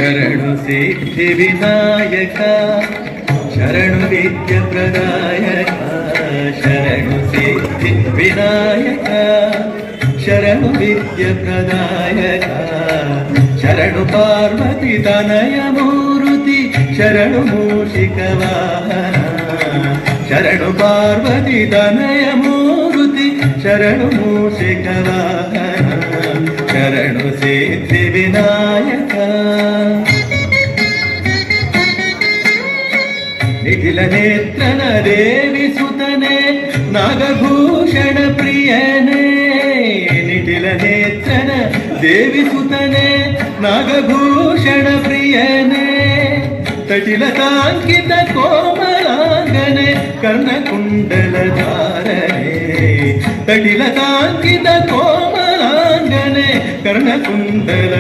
ಶರಣು ಸಿದ್ಧಿ ವಿನಾಯಕ ಶರಣು ವಿದ್ಯ ಪ್ರದಾಯಕ ಶರಣು ಸಿದ್ಧಿ ವಿನಾಯಕ ಶರಣು ವಿದ್ಯ ಪ್ರದಾಯಕ ಶರಣು ಪಾರ್ವತಿ ತನಯ ಮೂರುತಿ ಶರಣು ಮೂಷಿಕ ವಾಹನ ಶರಣು ಪಾರ್ವತಿ ತನಯ ಮೂರುತಿ ಶರಣು ಮೂಷಿಕ ವಾಹನ ಶರಣು ಸಿದ್ಧಿ ವಿನಾಯಕ ನಿಖಿಲ ನೇತ್ರನ ದೇವಿ ಸುತನೆ ನಾಗಭೂಷಣ ಪ್ರಿಯನೇ ನಿಖಿಲ ನೇತ್ರನ ದೇವಿ ಸುತನೆ ನಾಗಭೂಷಣ ಪ್ರಿಯನೇ ತಟಿಲತಾಂಕಿತ ಕೋಮಲಾಂಗನೆ ಕರ್ಣಕುಂಡಲಧಾರನೆ ತಟಿಲತಾಂಕಿತ ಕೋಮಲಾಂಗನೆ ಕರ್ಣಕುಂಡಲಧಾರನೆ